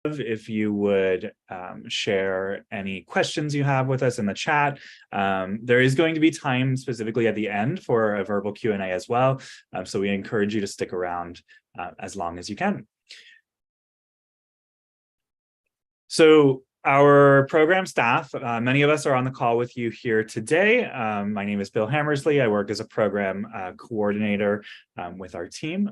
if you would share any questions you have with us in the chat. There is going to be time specifically at the end for a verbal Q&A as well. So we encourage you to stick around as long as you can. So our program staff, many of us are on the call with you here today. My name is Bill Hammersley. I work as a program coordinator with our team.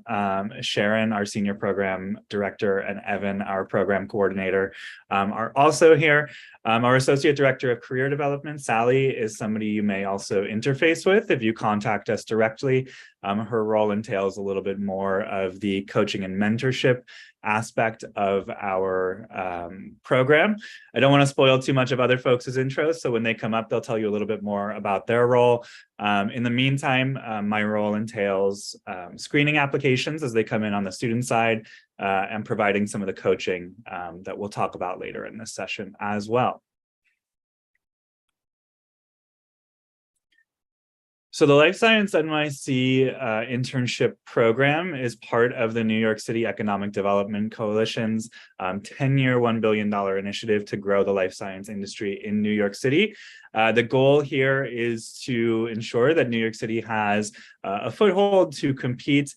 Sharon, our senior program director, and Evan, our program coordinator, are also here. Our associate director of career development, Sally, is somebody you may also interface with if you contact us directly. Her role entails a little bit more of the coaching and mentorship aspect of our program. I don't want to spoil too much of other folks' intros, so when they come up, they'll tell you a little bit more about their role. In the meantime, my role entails screening applications as they come in on the student side and providing some of the coaching that we'll talk about later in this session as well. So the LifeSci NYC Internship program is part of the New York City Economic Development Coalition's 10-year, $1 billion initiative to grow the life science industry in New York City. The goal here is to ensure that New York City has a foothold to compete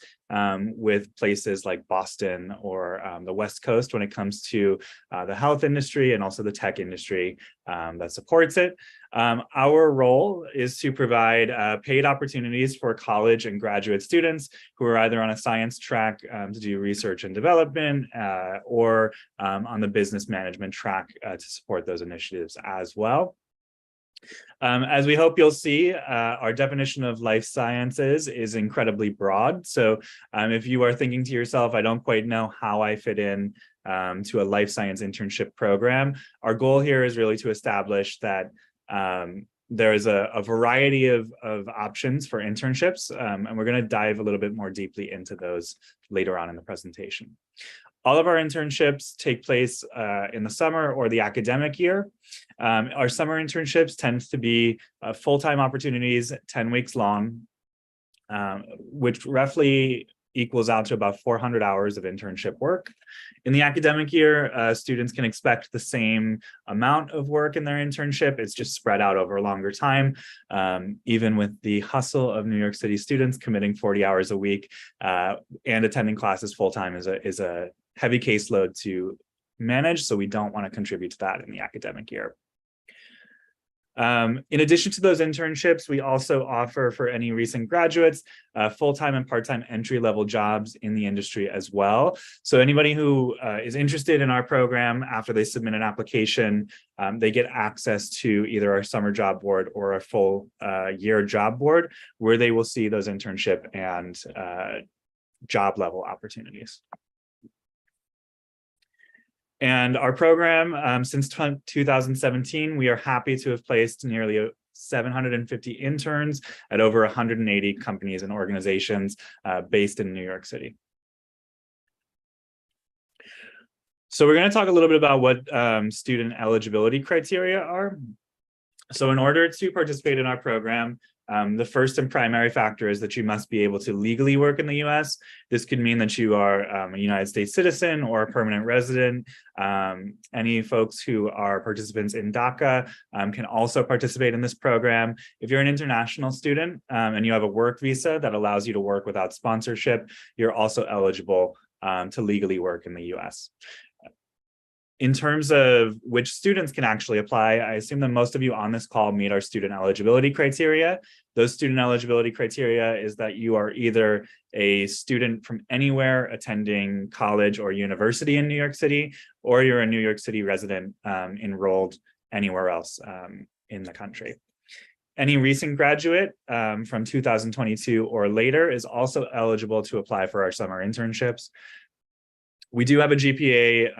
with places like Boston or the West Coast when it comes to the health industry and also the tech industry that supports it. Our role is to provide paid opportunities for college and graduate students who are either on a science track to do research and development or on the business management track to support those initiatives as well. As we hope you'll see, our definition of life sciences is incredibly broad. So if you are thinking to yourself, I don't quite know how I fit in to a life science internship program, our goal here is really to establish that there is a variety of options for internships, and we're going to dive a little bit more deeply into those later on in the presentation. All of our internships take place in the summer or the academic year. Our summer internships tend to be full-time opportunities, 10 weeks long, which roughly equals out to about 400 hours of internship work. In the academic year, students can expect the same amount of work in their internship. It's just spread out over a longer time. Even with the hustle of New York City students committing 40 hours a week and attending classes full-time is a heavy caseload to manage, so we don't want to contribute to that in the academic year. In addition to those internships, we also offer for any recent graduates full-time and part-time entry-level jobs in the industry as well. So anybody who is interested in our program after they submit an application, they get access to either our summer job board or a full year job board where they will see those internship and job level opportunities. And our program, since 2017, we are happy to have placed nearly 750 interns at over 180 companies and organizations based in New York City. So we're going to talk a little bit about what student eligibility criteria are. So in order to participate in our program, the first and primary factor is that you must be able to legally work in the U.S. This could mean that you are a United States citizen or a permanent resident. Any folks who are participants in DACA can also participate in this program. If you're an international student and you have a work visa that allows you to work without sponsorship, you're also eligible to legally work in the U.S. In terms of which students can actually apply, I assume that most of you on this call meet our student eligibility criteria. Those student eligibility criteria is that you are either a student from anywhere attending college or university in New York City, or you're a New York City resident enrolled anywhere else in the country. Any recent graduate from 2022 or later is also eligible to apply for our summer internships. We do have a GPA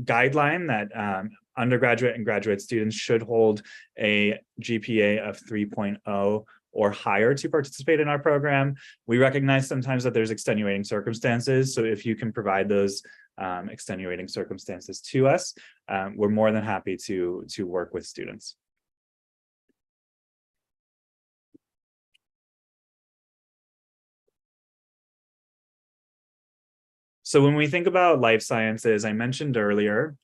guideline that undergraduate and graduate students should hold a GPA of 3.0 or higher to participate in our program. We recognize sometimes that there's extenuating circumstances, so if you can provide those extenuating circumstances to us, we're more than happy to work with students. So when we think about life sciences, I mentioned earlier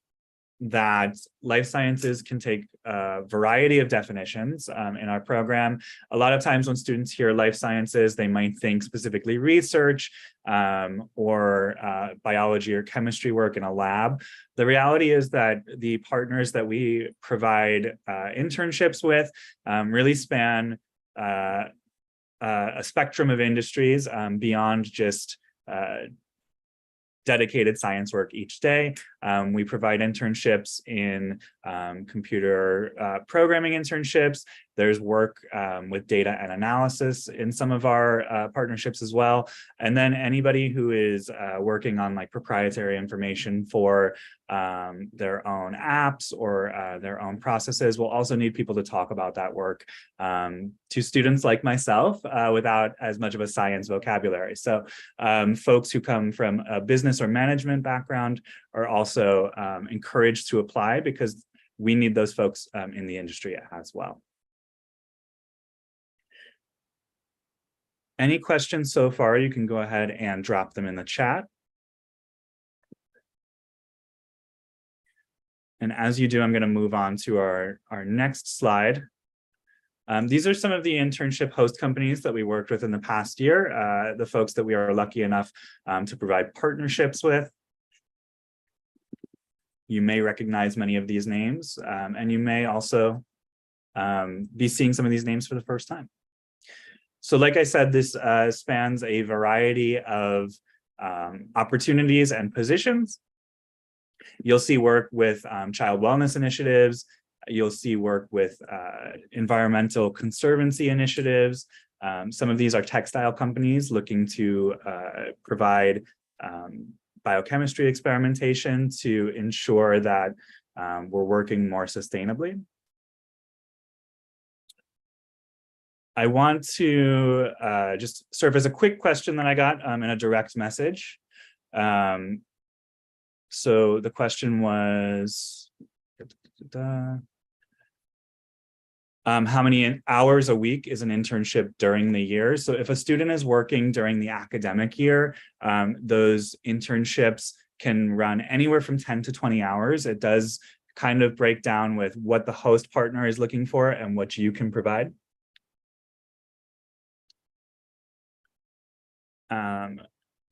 that life sciences can take a variety of definitions in our program. A lot of times when students hear life sciences, they might think specifically research or biology or chemistry work in a lab. The reality is that the partners that we provide internships with really span a spectrum of industries beyond just dedicated science work each day. We provide internships in computer programming internships. There's work with data and analysis in some of our partnerships as well. And then anybody who is working on like proprietary information for their own apps or their own processes will also need people to talk about that work to students like myself without as much of a science vocabulary. So folks who come from a business or management background are also encouraged to apply because we need those folks in the industry as well. Any questions so far, you can go ahead and drop them in the chat. And as you do, I'm going to move on to our next slide. These are some of the internship host companies that we worked with in the past year, the folks that we are lucky enough to provide partnerships with. You may recognize many of these names, and you may also be seeing some of these names for the first time. So like I said, this spans a variety of opportunities and positions. You'll see work with child wellness initiatives. You'll see work with environmental conservancy initiatives. Some of these are textile companies looking to provide biochemistry experimentation to ensure that we're working more sustainably. I want to just serve as a quick question that I got in a direct message. So the question was, how many hours a week is an internship during the year? So if a student is working during the academic year, those internships can run anywhere from 10 to 20 hours. It does kind of break down with what the host partner is looking for and what you can provide.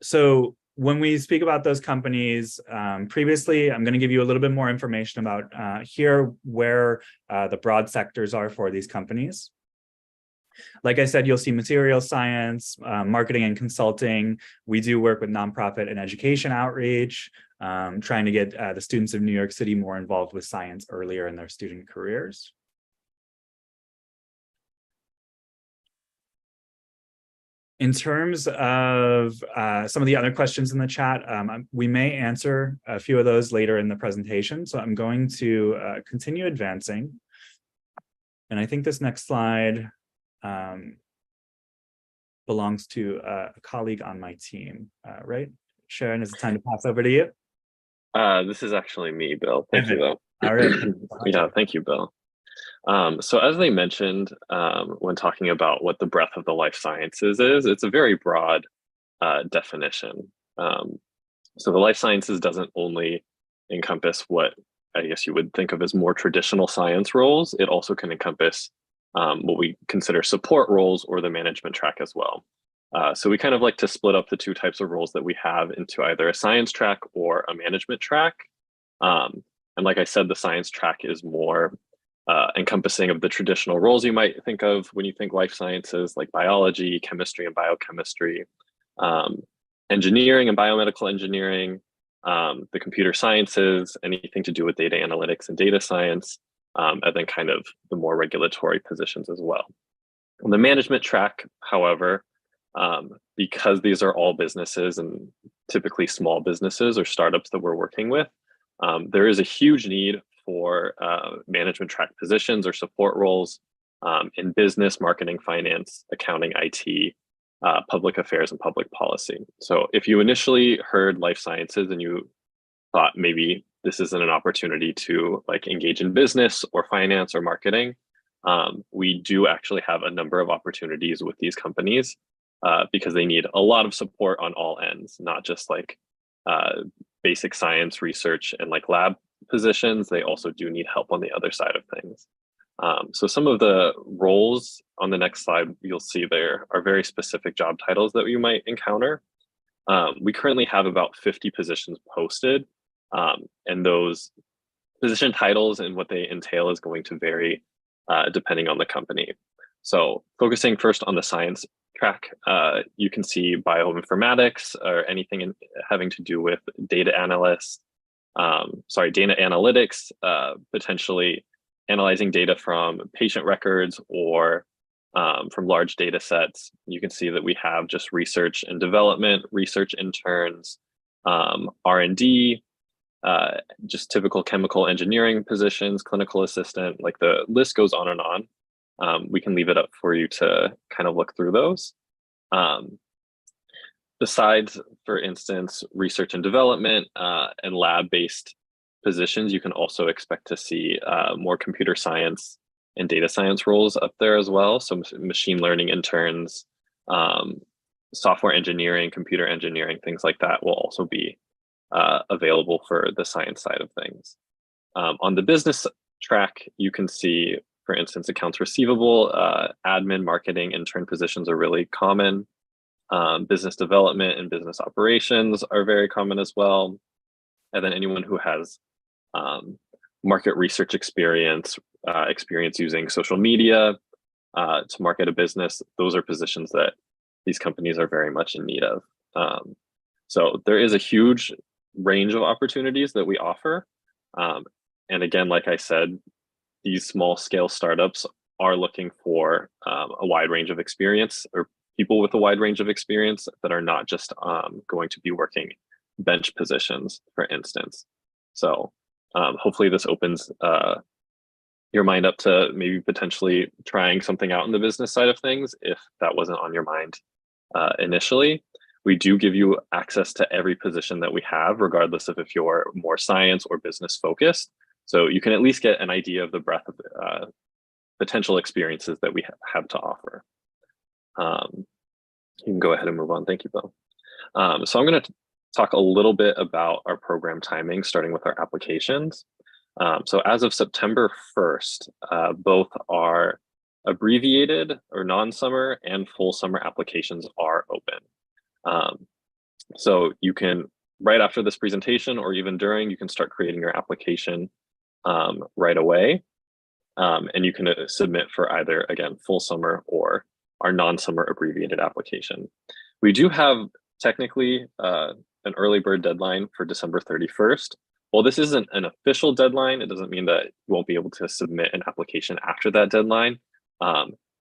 So when we speak about those companies previously, I'm going to give you a little bit more information about here where the broad sectors are for these companies. Like I said, you'll see material science, marketing and consulting. We do work with nonprofit and education outreach, trying to get the students of New York City more involved with science earlier in their student careers. In terms of some of the other questions in the chat, we may answer a few of those later in the presentation. So I'm going to continue advancing. And I think this next slide belongs to a colleague on my team, right? Sharon, is it time to pass over to you? This is actually me, Bill. Thank you, though. All right. Yeah, thank you, Bill. So as they mentioned, when talking about what the breadth of the life sciences is, it's a very broad definition. So the life sciences doesn't only encompass what I guess you would think of as more traditional science roles. It also can encompass what we consider support roles or the management track as well. So we kind of like to split up the two types of roles that we have into either a science track or a management track. And like I said, the science track is more encompassing of the traditional roles you might think of when you think life sciences, like biology, chemistry and biochemistry, engineering and biomedical engineering, the computer sciences, anything to do with data analytics and data science, and then kind of the more regulatory positions as well. On the management track, however, because these are all businesses and typically small businesses or startups that we're working with, there is a huge need for management track positions or support roles in business, marketing, finance, accounting, IT, public affairs, and public policy. So if you initially heard life sciences and you thought maybe this isn't an opportunity to like engage in business or finance or marketing, we do actually have a number of opportunities with these companies because they need a lot of support on all ends, not just like basic science research and like lab positions, they also do need help on the other side of things. So some of the roles on the next slide you'll see there are very specific job titles that you might encounter. We currently have about 50 positions posted, and those position titles and what they entail is going to vary depending on the company. So focusing first on the science track, you can see bioinformatics or anything having to do with data analysts, data analytics, potentially analyzing data from patient records or from large data sets. You can see that we have just research and development, research interns, R&D, just typical chemical engineering positions, clinical assistant, like the list goes on and on. We can leave it up for you to kind of look through those. Besides, for instance, research and development and lab-based positions, you can also expect to see more computer science and data science roles up there as well. So machine learning interns, software engineering, computer engineering, things like that will also be available for the science side of things. On the business track, you can see, for instance, accounts receivable, admin, marketing, intern positions are really common. Business development and business operations are very common as well. And then anyone who has market research experience, experience using social media to market a business, those are positions that these companies are very much in need of. So there is a huge range of opportunities that we offer. And again, like I said, these small scale startups are looking for a wide range of experience, or people with a wide range of experience that are not just going to be working bench positions, for instance. So hopefully this opens your mind up to maybe potentially trying something out in the business side of things if that wasn't on your mind initially. We do give you access to every position that we have, regardless of if you're more science or business focused. So you can at least get an idea of the breadth of potential experiences that we have to offer. You can go ahead and move on. Thank you, Bill. So I'm going to talk a little bit about our program timing, starting with our applications. So as of September 1st, both our abbreviated or non-summer and full summer applications are open. So you can, right after this presentation or even during, you can start creating your application right away. And you can submit for either, again, full summer or our non-summer abbreviated application. We do have technically an early bird deadline for December 31st. While this isn't an official deadline, it doesn't mean that you won't be able to submit an application after that deadline.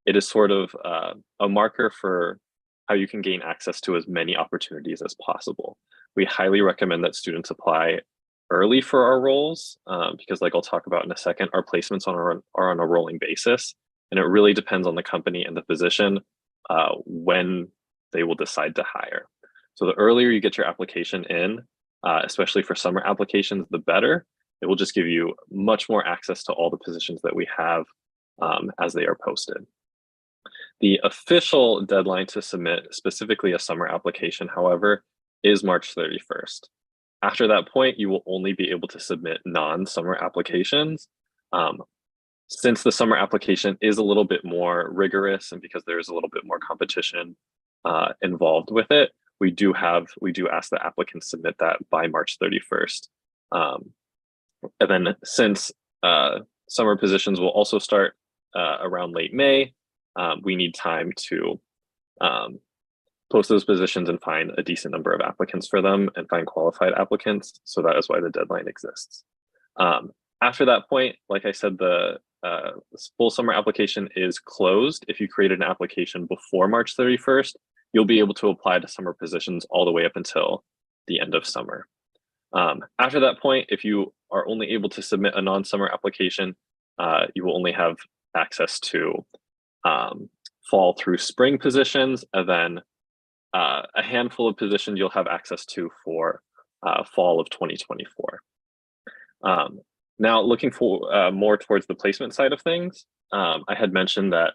It is sort of a marker for how you can gain access to as many opportunities as possible. We highly recommend that students apply early for our roles because, like I'll talk about in a second, our placements are on a rolling basis, and it really depends on the company and the position when they will decide to hire. So the earlier you get your application in, especially for summer applications, the better. It will just give you much more access to all the positions that we have as they are posted. The official deadline to submit specifically a summer application, however, is March 31st. After that point, you will only be able to submit non-summer applications. Since the summer application is a little bit more rigorous and because there's a little bit more competition involved with it, we do ask the applicants submit that by March 31st. And then since summer positions will also start around late May, we need time to post those positions and find a decent number of applicants for them and find qualified applicants. So that is why the deadline exists. After that point, like I said, the full summer application is closed. If you created an application before March 31st, you'll be able to apply to summer positions all the way up until the end of summer. After that point, if you are only able to submit a non-summer application, you will only have access to fall through spring positions, and then a handful of positions you'll have access to for fall of 2024. Now, looking for more towards the placement side of things, I had mentioned that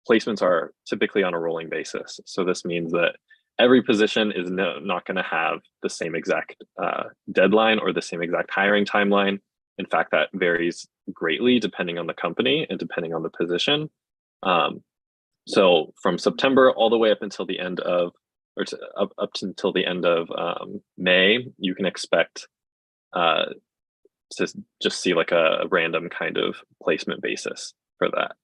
placements are typically on a rolling basis. So this means that every position is not going to have the same exact deadline or the same exact hiring timeline. In fact, that varies greatly depending on the company and depending on the position. So from September all the way up until the end of, up until the end of May, you can expect to just see like a random kind of placement basis for that.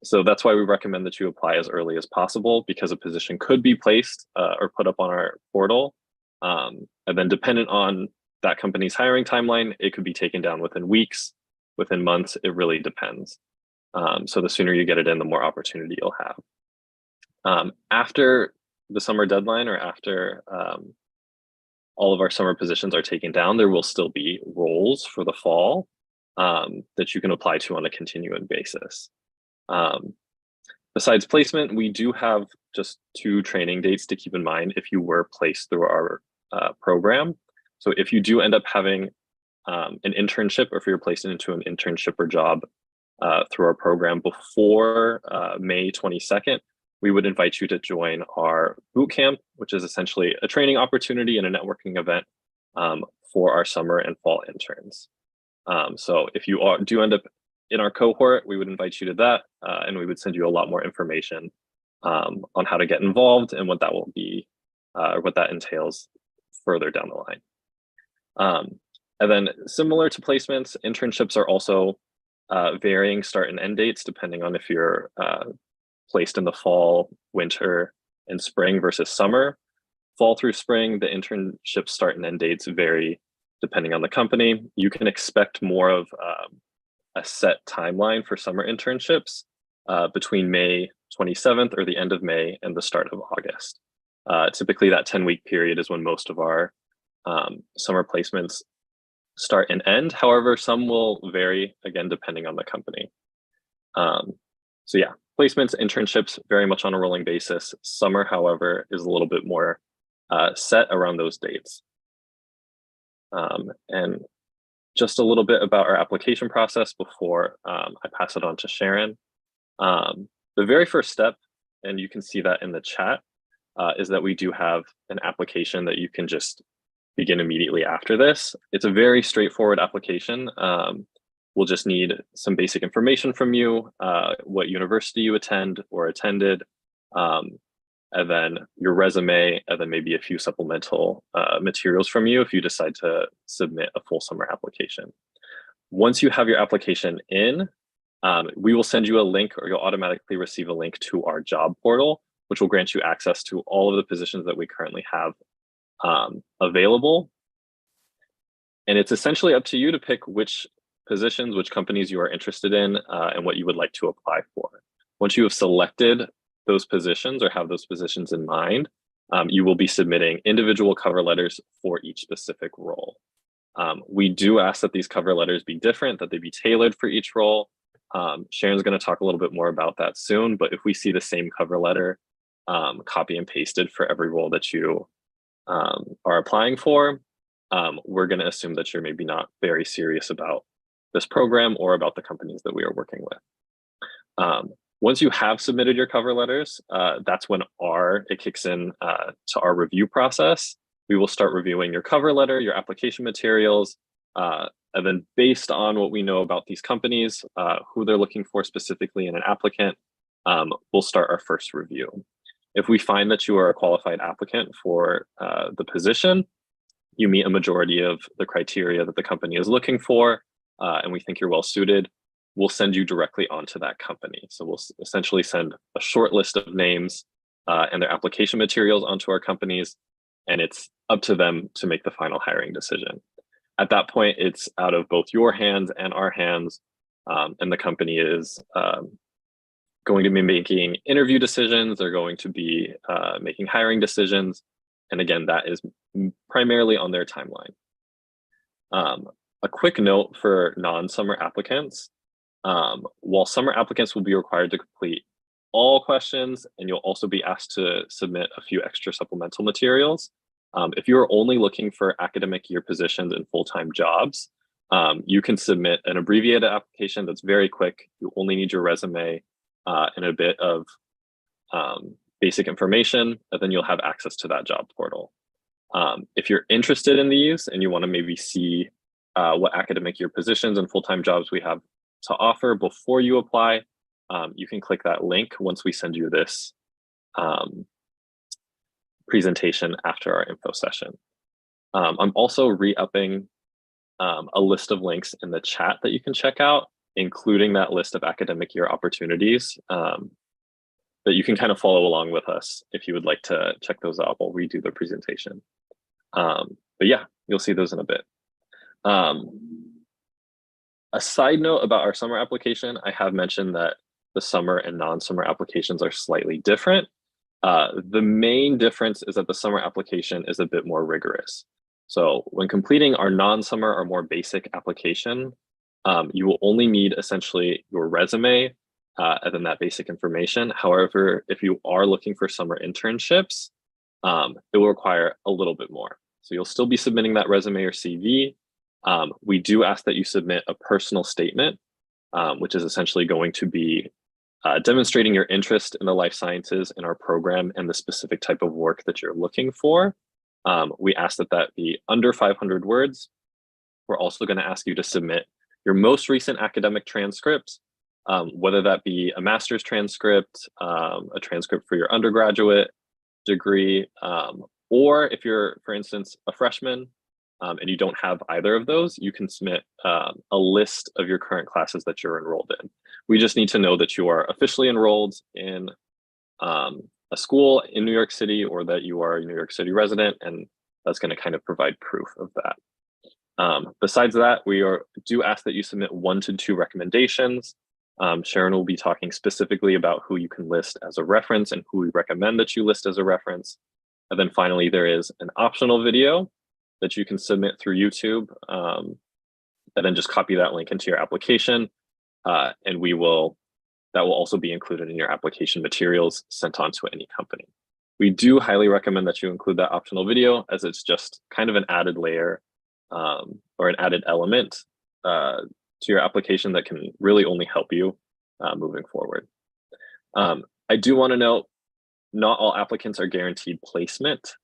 So that's why we recommend that you apply as early as possible, because a position could be placed or put up on our portal. And then dependent on that company's hiring timeline, it could be taken down within weeks, within months, it really depends. So the sooner you get it in, the more opportunity you'll have. After the summer deadline, or after all of our summer positions are taken down, there will still be roles for the fall that you can apply to on a continuing basis. Besides placement, we do have just 2 training dates to keep in mind if you were placed through our program. So if you do end up having an internship, or if you're placed into an internship or job through our program before May 22nd, we would invite you to join our boot camp, which is essentially a training opportunity and a networking event for our summer and fall interns. So if you do end up in our cohort, we would invite you to that, and we would send you a lot more information on how to get involved and what that will be, or what that entails further down the line. And then similar to placements, internships are also varying start and end dates depending on if you're placed in the fall, winter, and spring versus summer. Fall through spring, the internship start and end dates vary depending on the company. You can expect more of a set timeline for summer internships between May 27th or the end of May and the start of August. Typically that 10-week period is when most of our summer placements start and end. However, some will vary, again, depending on the company. So yeah, placements, internships, very much on a rolling basis. Summer, however, is a little bit more set around those dates. And just a little bit about our application process before I pass it on to Sharon. The very first step, and you can see that in the chat, is that we do have an application that you can just begin immediately after this. It's a very straightforward application. We'll just need some basic information from you, what university you attend or attended, and then your resume, and then maybe a few supplemental materials from you if you decide to submit a full summer application. Once you have your application in, we will send you a link, or you'll automatically receive a link to our job portal, which will grant you access to all of the positions that we currently have available. And it's essentially up to you to pick which positions, which companies you are interested in, and what you would like to apply for. Once you have selected those positions or have those positions in mind, you will be submitting individual cover letters for each specific role. We do ask that these cover letters be different, that they be tailored for each role. Sharon's going to talk a little bit more about that soon, but if we see the same cover letter copy and pasted for every role that you are applying for, we're going to assume that you're maybe not very serious about this program or about the companies that we are working with. Once you have submitted your cover letters, that's when it kicks in to our review process. We will start reviewing your cover letter, your application materials, and then based on what we know about these companies, who they're looking for specifically in an applicant, we'll start our first review. If we find that you are a qualified applicant for the position, you meet a majority of the criteria that the company is looking for, and we think you're well suited, we'll send you directly onto that company. So we'll essentially send a short list of names and their application materials onto our companies, and it's up to them to make the final hiring decision. At that point, it's out of both your hands and our hands, and the company is going to be making interview decisions. They're going to be making hiring decisions. And again, that is primarily on their timeline. A quick note for non-summer applicants. While summer applicants will be required to complete all questions, and you'll also be asked to submit a few extra supplemental materials, if you're only looking for academic year positions and full-time jobs, you can submit an abbreviated application that's very quick. You only need your resume and a bit of basic information, and then you'll have access to that job portal. If you're interested in these and you want to maybe see what academic year positions and full-time jobs we have to offer before you apply, you can click that link once we send you this presentation after our info session. I'm also re-upping a list of links in the chat that you can check out, including that list of academic year opportunities that you can kind of follow along with us if you would like to check those out while we do the presentation. But yeah, you'll see those in a bit. A side note about our summer application, I have mentioned that the summer and non-summer applications are slightly different. The main difference is that the summer application is a bit more rigorous. So when completing our non-summer or more basic application, you will only need essentially your resume and then that basic information. However, if you are looking for summer internships, it will require a little bit more. So you'll still be submitting that resume or CV. We do ask that you submit a personal statement, which is essentially going to be demonstrating your interest in the life sciences in our program and the specific type of work that you're looking for. We ask that that be under 500 words. We're also going to ask you to submit your most recent academic transcript, whether that be a master's transcript, a transcript for your undergraduate degree, or if you're, for instance, a freshman and you don't have either of those, you can submit a list of your current classes that you're enrolled in. We just need to know that you are officially enrolled in a school in New York City or that you are a New York City resident, and that's going to kind of provide proof of that. Besides that, we do ask that you submit 1 to 2 recommendations. Sharon will be talking specifically about who you can list as a reference and who we recommend that you list as a reference. And then finally, there is an optional video that you can submit through YouTube, and then just copy that link into your application, and that will also be included in your application materials sent on to any company. We do highly recommend that you include that optional video, as it's just kind of an added layer or an added element to your application that can really only help you moving forward. I do want to note, not all applicants are guaranteed placement.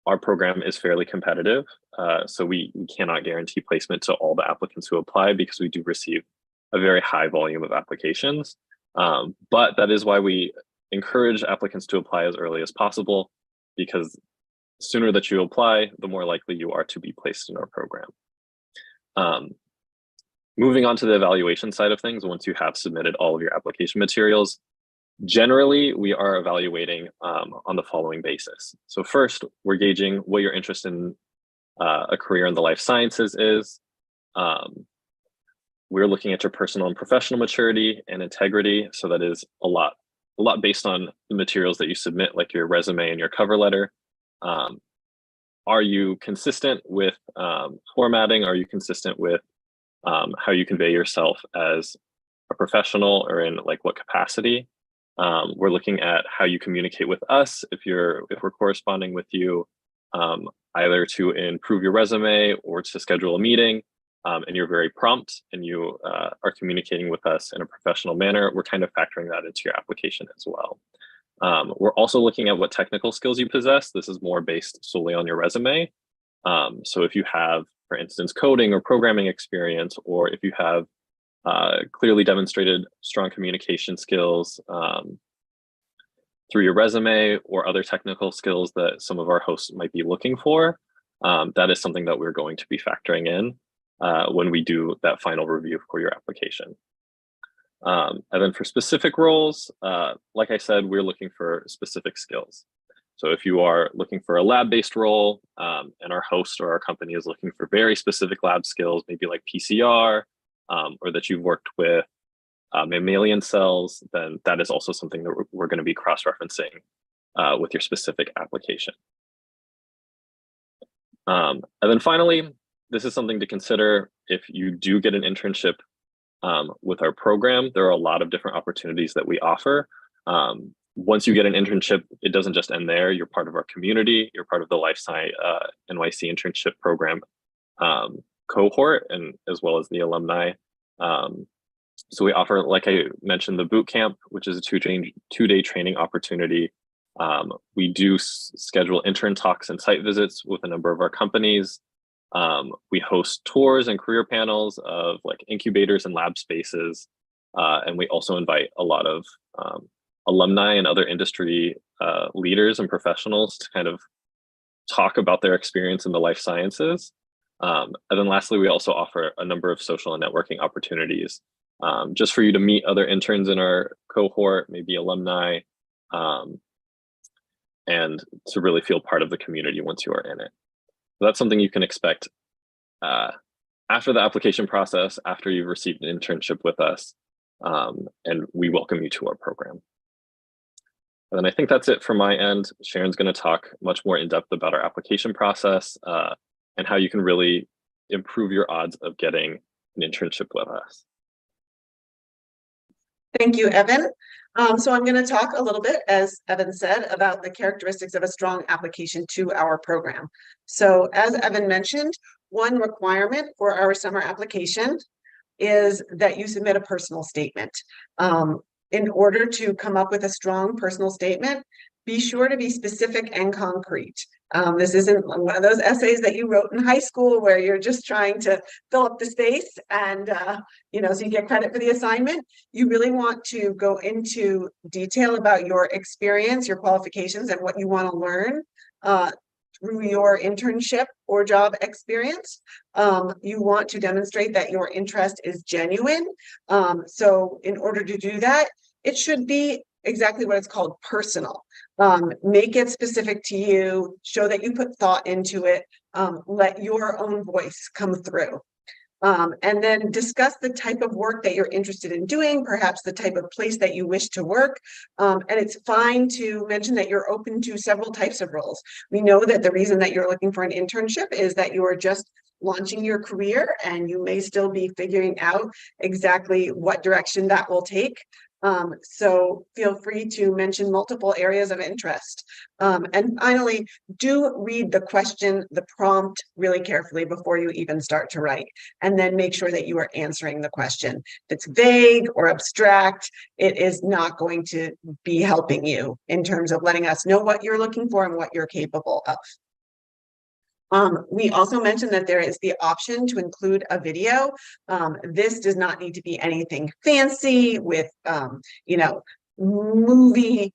Our program is fairly competitive, so we cannot guarantee placement to all the applicants who apply because we do receive a very high volume of applications. But that is why we encourage applicants to apply as early as possible, because the sooner that you apply, the more likely you are to be placed in our program. Moving on to the evaluation side of things, once you have submitted all of your application materials, generally, we are evaluating on the following basis. So first, we're gauging what your interest in a career in the life sciences is. We're looking at your personal and professional maturity and integrity. So that is a lot based on the materials that you submit, like your resume and your cover letter. Are you consistent with formatting? Are you consistent with how you convey yourself as a professional, or in like what capacity? We're looking at how you communicate with us if we're corresponding with you, either to improve your resume or to schedule a meeting, and you're very prompt and you are communicating with us in a professional manner. We're kind of factoring that into your application as well. We're also looking at what technical skills you possess. This is more based solely on your resume. So if you have, for instance, coding or programming experience, or if you have clearly demonstrated strong communication skills through your resume, or other technical skills that some of our hosts might be looking for, that is something that we're going to be factoring in when we do that final review for your application. And then for specific roles, like I said, we're looking for specific skills. So if you are looking for a lab-based role, and our host or our company is looking for very specific lab skills, maybe like PCR, or that you've worked with mammalian cells, then that is also something that we're going to be cross-referencing with your specific application. And then finally, this is something to consider if you do get an internship with our program. There are a lot of different opportunities that we offer. Once you get an internship, it doesn't just end there. You're part of our community. You're part of the LifeSci NYC Internship program cohort, and as well as the alumni So we offer, like I mentioned, the boot camp, which is a two-day training opportunity. We do schedule intern talks and site visits with a number of our companies. We host tours and career panels of like incubators and lab spaces. And we also invite a lot of alumni and other industry leaders and professionals to kind of talk about their experience in the life sciences. And then lastly, we also offer a number of social and networking opportunities just for you to meet other interns in our cohort, maybe alumni, and to really feel part of the community once you are in it. So that's something you can expect after the application process, after you've received an internship with us, and we welcome you to our program. And then I think that's it from my end. Sharon's going to talk much more in depth about our application process and how you can really improve your odds of getting an internship with us. Thank you, Evan. So I'm going to talk a little bit, as Evan said, about the characteristics of a strong application to our program. So as Evan mentioned, one requirement for our summer application is that you submit a personal statement. In order to come up with a strong personal statement, be sure to be specific and concrete. This isn't one of those essays that you wrote in high school where you're just trying to fill up the space and, so you get credit for the assignment. You really want to go into detail about your experience, your qualifications, and what you want to learn through your internship or job experience. You want to demonstrate that your interest is genuine. So in order to do that, it should be exactly what it's called, personal. Make it specific to you, show that you put thought into it, let your own voice come through. And then discuss the type of work that you're interested in doing, perhaps the type of place that you wish to work. And it's fine to mention that you're open to several types of roles. We know that the reason that you're looking for an internship is that you are just launching your career and you may still be figuring out exactly what direction that will take. So feel free to mention multiple areas of interest. And finally, do read the question, the prompt really carefully before you even start to write, and then make sure that you are answering the question. If it's vague or abstract, it is not going to be helping you in terms of letting us know what you're looking for and what you're capable of. We also mentioned that there is the option to include a video. This does not need to be anything fancy with, movie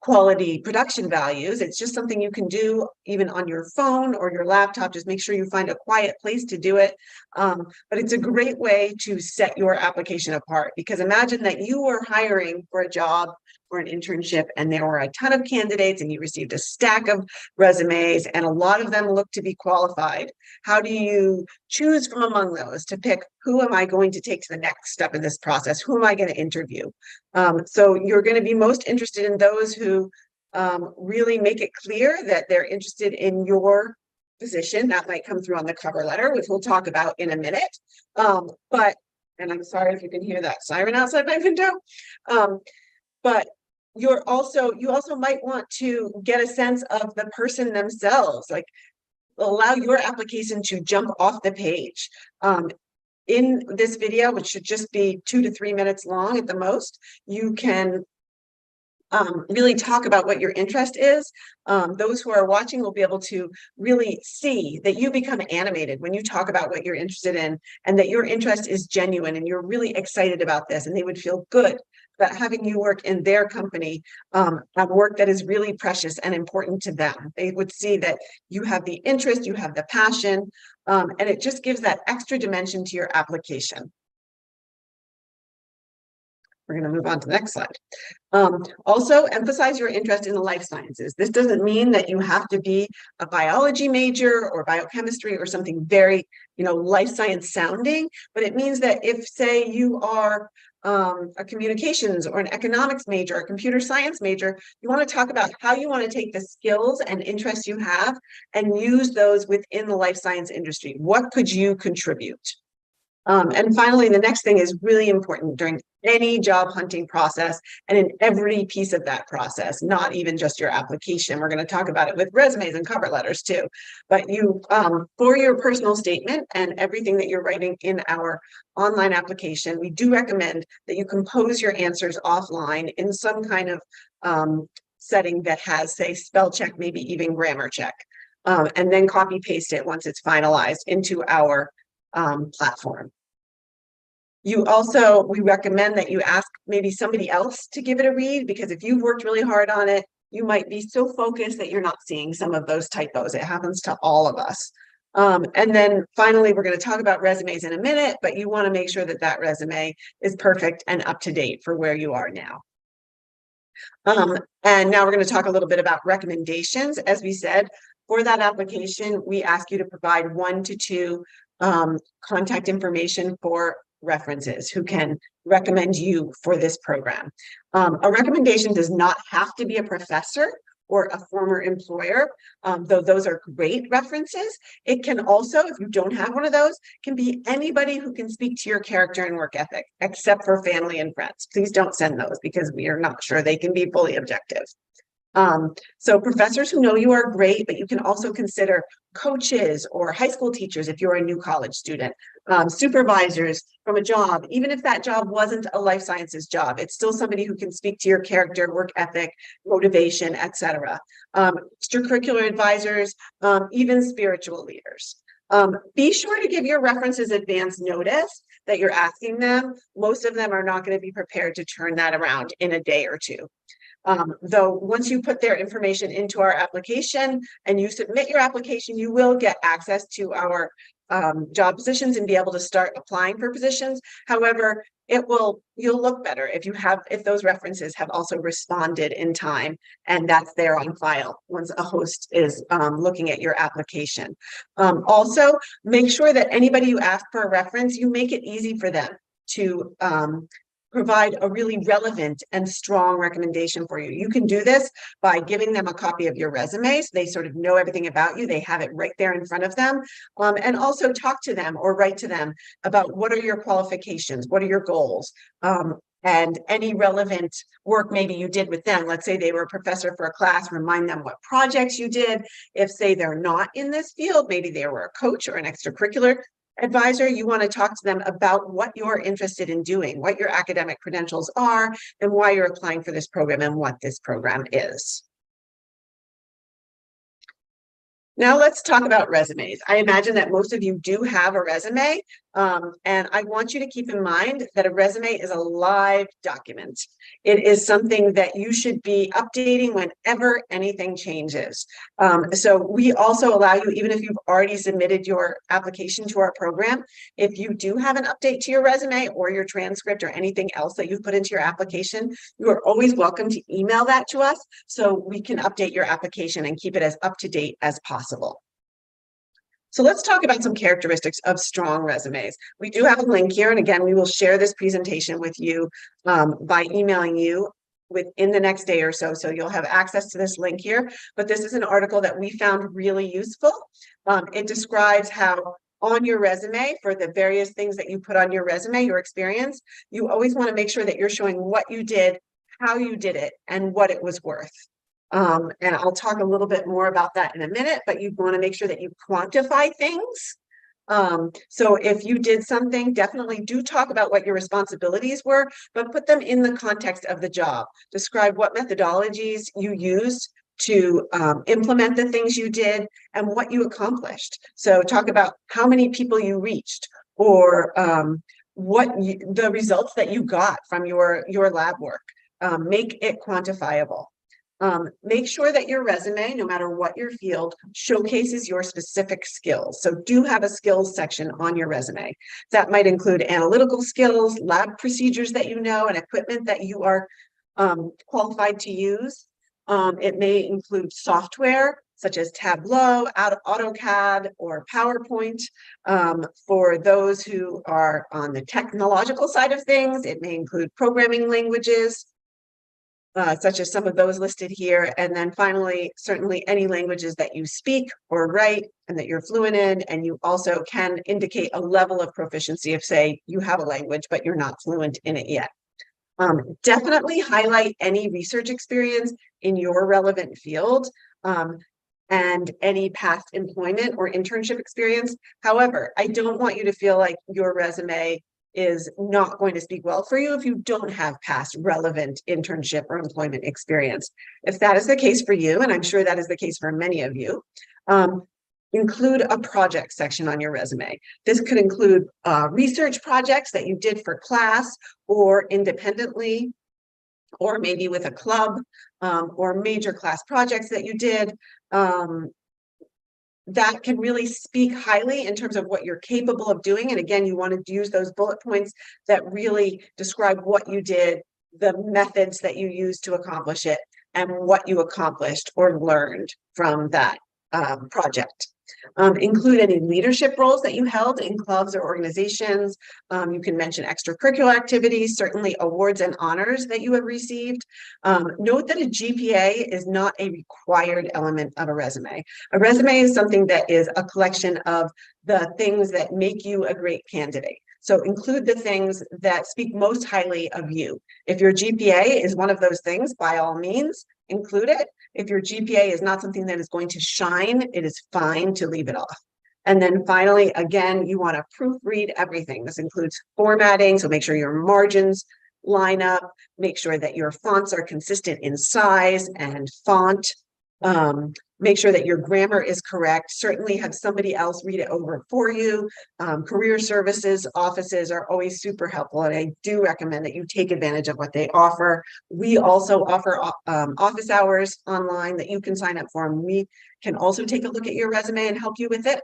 quality production values. It's just something you can do even on your phone or your laptop. Just make sure you find a quiet place to do it. But it's a great way to set your application apart, because imagine that you were hiring for a job or an internship and there were a ton of candidates and you received a stack of resumes and a lot of them look to be qualified. How do you choose from among those to pick who am I going to take to the next step in this process? Who am I going to interview? So you're going to be most interested in those who really make it clear that they're interested in your position. That might come through on the cover letter, which we'll talk about in a minute. And I'm sorry if you can hear that siren outside my window. But you also might want to get a sense of the person themselves, like allow your application to jump off the page. In this video, which should just be 2 to 3 minutes long at the most, you can really talk about what your interest is. Those who are watching will be able to really see that you become animated when you talk about what you're interested in and that your interest is genuine and you're really excited about this, and they would feel good about having you work in their company on work that is really precious and important to them. They would see that you have the interest, you have the passion, and it just gives that extra dimension to your application. We're going to move on to the next slide. Also, emphasize your interest in the life sciences. This doesn't mean that you have to be a biology major or biochemistry or something very, life science sounding, but it means that if, say, you are a communications or an economics major, a computer science major, you want to talk about how you want to take the skills and interests you have and use those within the life science industry. What could you contribute? And finally, the next thing is really important during any job hunting process and in every piece of that process, not even just your application. We're going to talk about it with resumes and cover letters too. But you, for your personal statement and everything that you're writing in our online application, we do recommend that you compose your answers offline in some kind of setting that has, say, spell check, maybe even grammar check, and then copy paste it once it's finalized into our platform. We recommend that you ask maybe somebody else to give it a read, because if you've worked really hard on it, you might be so focused that you're not seeing some of those typos. It happens to all of us. And then finally, we're going to talk about resumes in a minute, but you want to make sure that that resume is perfect and up to date for where you are now. And now we're going to talk a little bit about recommendations. As we said, for that application, we ask you to provide 1 to 2 contact information for references who can recommend you for this program. A recommendation does not have to be a professor or a former employer, though those are great references. It can also, if you don't have one of those, can be anybody who can speak to your character and work ethic, except for family and friends. Please don't send those, because we are not sure they can be fully objective. So professors who know you are great, but you can also consider coaches or high school teachers if you're a new college student, supervisors from a job. Even if that job wasn't a life sciences job, it's still somebody who can speak to your character, work ethic, motivation, etc. Extracurricular advisors, even spiritual leaders. Be sure to give your references advance notice that you're asking them. Most of them are not going to be prepared to turn that around in a day or two. Though once you put their information into our application and you submit your application, you will get access to our job positions and be able to start applying for positions. However, you'll look better if those references have also responded in time, and that's there on file once a host is looking at your application. Also, make sure that anybody you ask for a reference, you make it easy for them to provide a really relevant and strong recommendation for you. You can do this by giving them a copy of your resume, so they sort of know everything about you. They have it right there in front of them. And also talk to them or write to them about what are your qualifications, what are your goals, and any relevant work maybe you did with them. Let's say they were a professor for a class, remind them what projects you did. If, say, they're not in this field, maybe they were a coach or an extracurricular advisor, you want to talk to them about what you're interested in doing, what your academic credentials are, and why you're applying for this program and what this program is. Now let's talk about resumes. I imagine that most of you do have a resume, and I want you to keep in mind that a resume is a live document. It is something that you should be updating whenever anything changes. So we also allow you, even if you've already submitted your application to our program, if you do have an update to your resume or your transcript or anything else that you've put into your application, you are always welcome to email that to us so we can update your application and keep it as up to date as possible. So let's talk about some characteristics of strong resumes. We do have a link here, and again, we will share this presentation with you by emailing you within the next day or so. So you'll have access to this link here, but this is an article that we found really useful. It describes how on your resume, for the various things that you put on your resume, your experience, you always want to make sure that you're showing what you did, how you did it, and what it was worth. And I'll talk a little bit more about that in a minute, but you want to make sure that you quantify things. So if you did something, definitely do talk about what your responsibilities were, but put them in the context of the job. Describe what methodologies you used to implement the things you did and what you accomplished. So talk about how many people you reached, or the results that you got from your lab work. Make it quantifiable. Make sure that your resume, no matter what your field, showcases your specific skills. So do have a skills section on your resume. That might include analytical skills, lab procedures that you know, and equipment that you are qualified to use. It may include software such as Tableau, AutoCAD, or PowerPoint. For those who are on the technological side of things, it may include programming languages. such as some of those listed here. And then finally, certainly any languages that you speak or write and that you're fluent in, and you also can indicate a level of proficiency if, say, you have a language, but you're not fluent in it yet. Definitely highlight any research experience in your relevant field and any past employment or internship experience. However, I don't want you to feel like your resume is not going to speak well for you if you don't have past relevant internship or employment experience. If that is the case for you, and I'm sure that is the case for many of you, include a project section on your resume. This could include research projects that you did for class or independently, or maybe with a club, or major class projects that you did. That can really speak highly in terms of what you're capable of doing. And again, you want to use those bullet points that really describe what you did, the methods that you used to accomplish it, and what you accomplished or learned from that project. Include any leadership roles that you held in clubs or organizations. You can mention extracurricular activities, certainly awards and honors that you have received. Note that a GPA is not a required element of a resume. A resume is something that is a collection of the things that make you a great candidate. So include the things that speak most highly of you. If your GPA is one of those things, by all means, include it. If your GPA is not something that is going to shine, it is fine to leave it off. And then finally, again, you want to proofread everything. This includes formatting, so make sure your margins line up, make sure that your fonts are consistent in size and font. Make sure that your grammar is correct. Certainly have somebody else read it over for you. Career services offices are always super helpful, and I do recommend that you take advantage of what they offer. We also offer office hours online that you can sign up for, and we can also take a look at your resume and help you with it.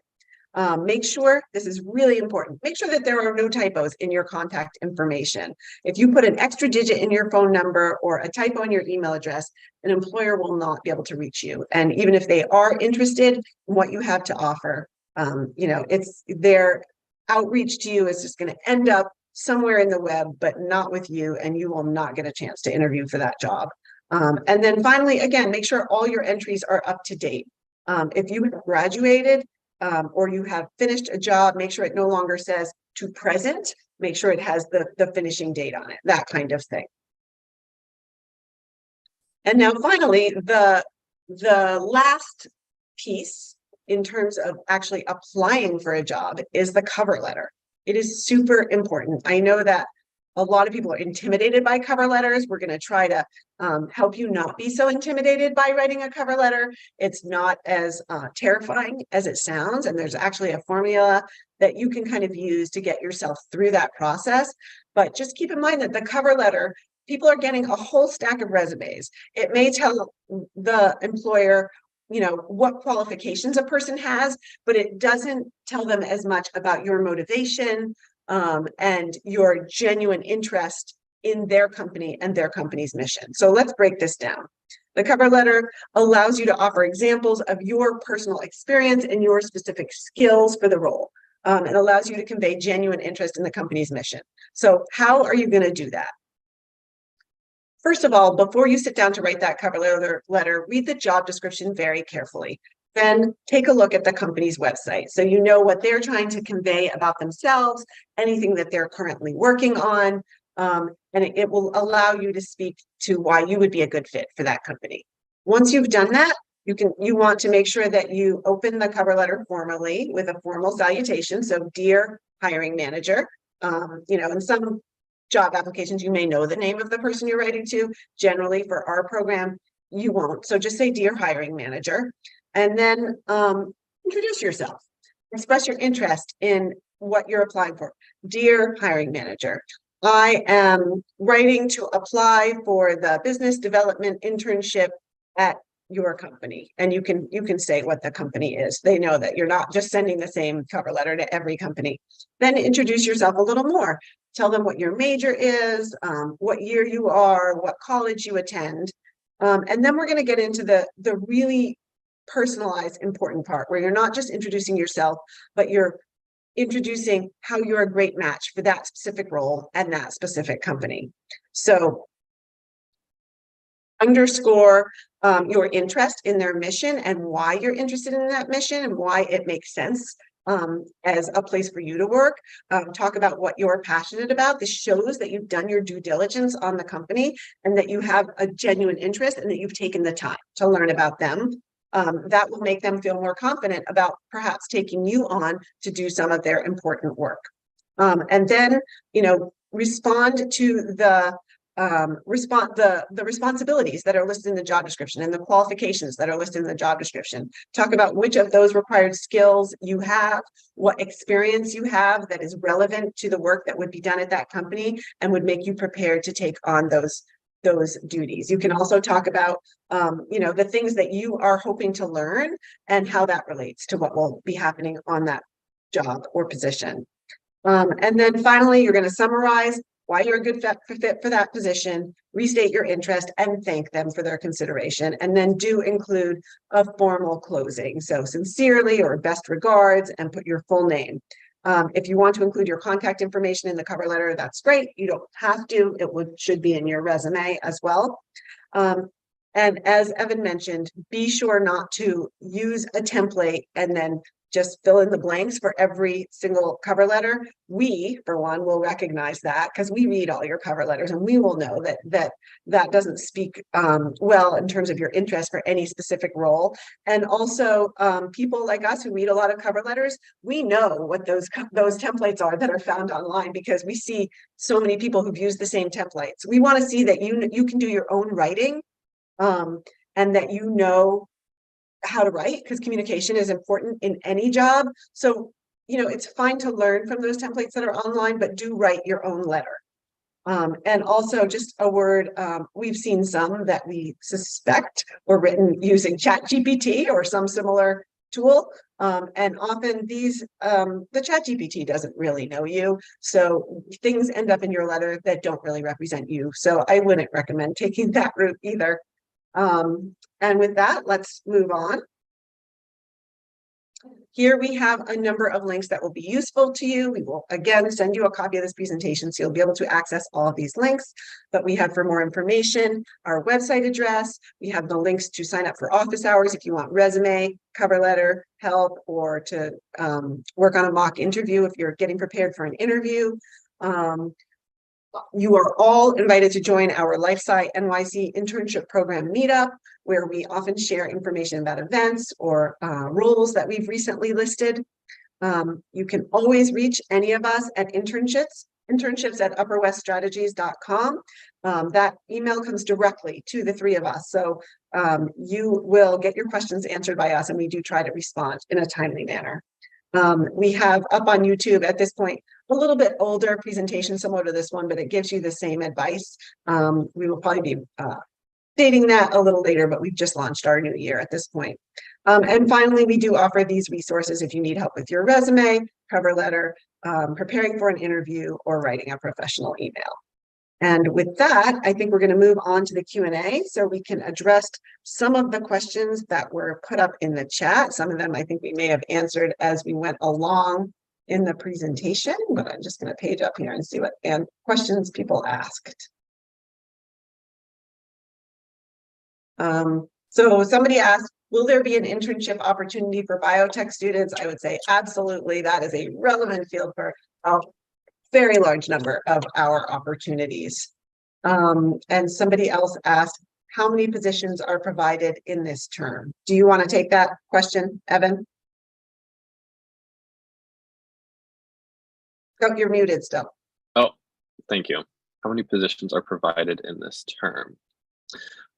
Make sure, this is really important, make sure that there are no typos in your contact information. If you put an extra digit in your phone number or a typo in your email address, an employer will not be able to reach you. And even if they are interested in what you have to offer, it's their outreach to you is just going to end up somewhere in the web, but not with you, and you will not get a chance to interview for that job. And then finally, again, make sure all your entries are up to date. If you have graduated, or you have finished a job, make sure it no longer says to present, make sure it has the finishing date on it, that kind of thing. And now finally, the last piece in terms of actually applying for a job is the cover letter. It is super important. I know that a lot of people are intimidated by cover letters. We're going to try to help you not be so intimidated by writing a cover letter. It's not as terrifying as it sounds. And there's actually a formula that you can kind of use to get yourself through that process. But just keep in mind that the cover letter, people are getting a whole stack of resumes. It may tell the employer, what qualifications a person has, but it doesn't tell them as much about your motivation, and your genuine interest in their company and their company's mission. So let's break this down. The cover letter allows you to offer examples of your personal experience and your specific skills for the role. It allows you to convey genuine interest in the company's mission. So how are you going to do that? First of all, before you sit down to write that cover letter, read the job description very carefully. Then take a look at the company's website so you know what they're trying to convey about themselves, anything that they're currently working on, and it will allow you to speak to why you would be a good fit for that company. Once you've done that, you want to make sure that you open the cover letter formally with a formal salutation. So, dear hiring manager, in some job applications, you may know the name of the person you're writing to. Generally, for our program, you won't. So just say, dear hiring manager. And then introduce yourself. Express your interest in what you're applying for. Dear hiring manager, I am writing to apply for the business development internship at your company. And you can say what the company is. They know that you're not just sending the same cover letter to every company. Then introduce yourself a little more. Tell them what your major is, what year you are, what college you attend. And then we're going to get into the really personalized, important part where you're not just introducing yourself, but you're introducing how you're a great match for that specific role and that specific company. So underscore your interest in their mission and why you're interested in that mission and why it makes sense as a place for you to work. Talk about what you're passionate about. This shows that you've done your due diligence on the company and that you have a genuine interest and that you've taken the time to learn about them. That will make them feel more confident about perhaps taking you on to do some of their important work. And then, respond to the responsibilities that are listed in the job description and the qualifications that are listed in the job description. Talk about which of those required skills you have, what experience you have that is relevant to the work that would be done at that company and would make you prepared to take on those duties. You can also talk about, the things that you are hoping to learn and how that relates to what will be happening on that job or position. And then finally, you're going to summarize why you're a good fit for that position, restate your interest, and thank them for their consideration. And then do include a formal closing. So sincerely or best regards, and put your full name. If you want to include your contact information in the cover letter, that's great. You don't have to. Should be in your resume as well. And as Evan mentioned, be sure not to use a template and then just fill in the blanks for every single cover letter. We, for one, will recognize that because we read all your cover letters and we will know that doesn't speak well in terms of your interest for any specific role. And also people like us who read a lot of cover letters, we know what those templates are that are found online because we see so many people who've used the same templates. We want to see that you can do your own writing and that you know how to write, because communication is important in any job. So, it's fine to learn from those templates that are online, but do write your own letter. And also just a word, we've seen some that we suspect were written using ChatGPT or some similar tool. And often the ChatGPT doesn't really know you. So things end up in your letter that don't really represent you. So I wouldn't recommend taking that route either. And with that, let's move on. Here we have a number of links that will be useful to you. We will again send you a copy of this presentation so you'll be able to access all of these links. But we have, for more information, our website address. We have the links to sign up for office hours if you want resume, cover letter, help, or to work on a mock interview if you're getting prepared for an interview. You are all invited to join our LifeSci NYC Internship Program meetup, where we often share information about events or roles that we've recently listed. You can always reach any of us at internships@upperweststrategies.com. That email comes directly to the three of us. So you will get your questions answered by us, and we do try to respond in a timely manner. We have up on YouTube at this point a little bit older presentation similar to this one, but it gives you the same advice. We will probably be dating that a little later, but we've just launched our new year at this point. And finally, we do offer these resources if you need help with your resume, cover letter, preparing for an interview, or writing a professional email. And with that, I think we're going to move on to the Q&A so we can address some of the questions that were put up in the chat. Some of them I think we may have answered as we went along in the presentation, but I'm just going to page up here and see what questions people asked. So somebody asked, will there be an internship opportunity for biotech students? I would say absolutely. That is a relevant field for a very large number of our opportunities. And somebody else asked, how many positions are provided in this term? Do you want to take that question, Evan? Oh, you're muted still. Oh, thank you. How many positions are provided in this term?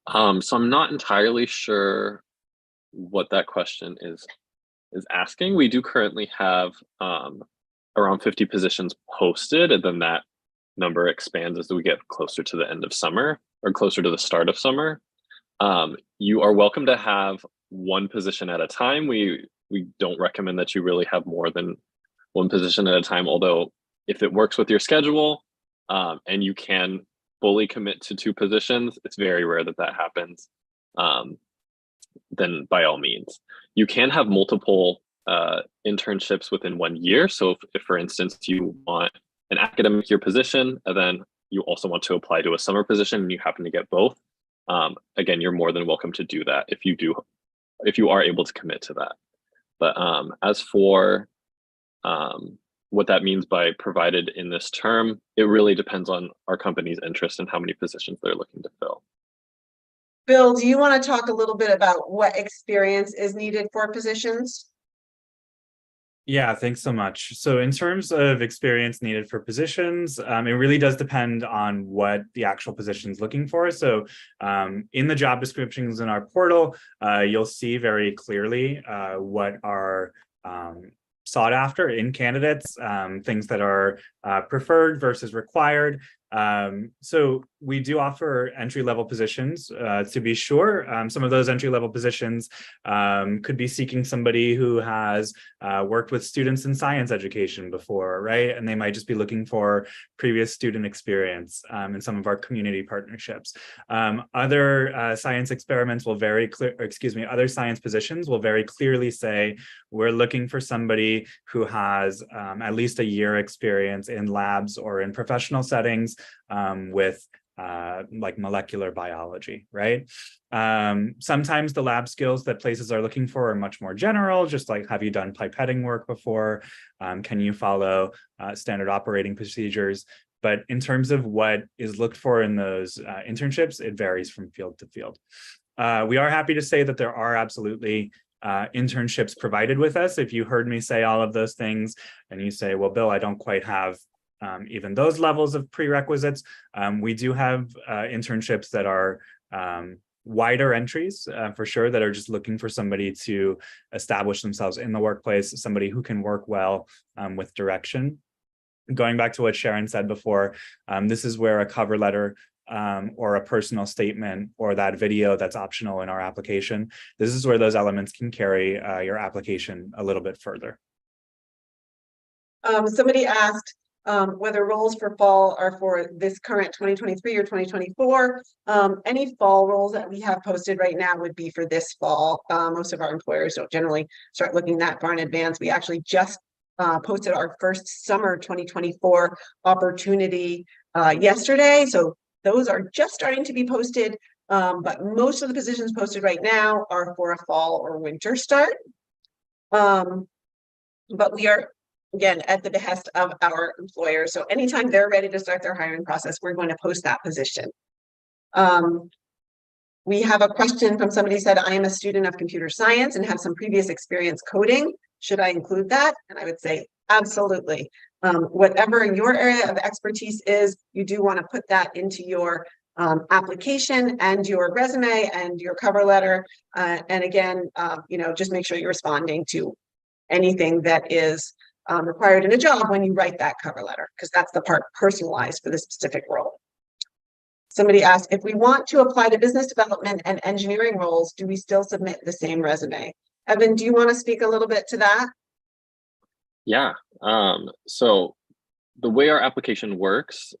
So I'm not entirely sure what that question is asking. We do currently have around 50 positions posted, and then that number expands as we get closer to the end of summer or closer to the start of summer. You are welcome to have one position at a time. We don't recommend that you really have more than one position at a time, although if it works with your schedule and you can fully commit to 2 positions, it's very rare that that happens, then by all means. You can have multiple internships within 1 year. So if for instance, you want an academic year position, and then you also want to apply to a summer position and you happen to get both, again, you're more than welcome to do that if you are able to commit to that. But as for what that means by provided in this term, it really depends on our company's interest and how many positions they're looking to fill. Bill, do you want to talk a little bit about what experience is needed for positions? Yeah, thanks so much. So in terms of experience needed for positions, it really does depend on what the actual position is looking for. So in the job descriptions in our portal, you'll see very clearly what are sought after in candidates, things that are preferred versus required. So we do offer entry-level positions, to be sure. Some of those entry-level positions could be seeking somebody who has worked with students in science education before, right? And they might just be looking for previous student experience in some of our community partnerships. Other science experiments will very clear, other science positions will very clearly say, we're looking for somebody who has at least a year experience in labs or in professional settings with like molecular biology, right? Sometimes the lab skills that places are looking for are much more general, just like, have you done pipetting work before? Can you follow standard operating procedures? But in terms of what is looked for in those internships, it varies from field to field. We are happy to say that there are absolutely internships provided with us. If you heard me say all of those things and you say, well, Bill, I don't quite have even those levels of prerequisites, we do have internships that are wider entries for sure, that are just looking for somebody to establish themselves in the workplace, somebody who can work well with direction. Going back to what Sharon said before, this is where a cover letter or a personal statement or that video that's optional in our application, this is where those elements can carry your application a little bit further. Somebody asked whether roles for fall are for this current 2023 or 2024. Any fall roles that we have posted right now would be for this fall. Most of our employers don't generally start looking that far in advance. We actually just posted our first summer 2024 opportunity yesterday. So those are just starting to be posted, but most of the positions posted right now are for a fall or winter start. But we are, again, at the behest of our employers. So anytime they're ready to start their hiring process, we're going to post that position. We have a question from somebody who said, I am a student of computer science and have some previous experience coding. Should I include that? And I would say, absolutely. Whatever your area of expertise is, you do want to put that into your application and your resume and your cover letter. And again, just make sure you're responding to anything that is required in a job when you write that cover letter, because that's the part personalized for the specific role. Somebody asked, if we want to apply to business development and engineering roles, do we still submit the same resume? Evan, do you want to speak a little bit to that? Yeah. So the way our application works,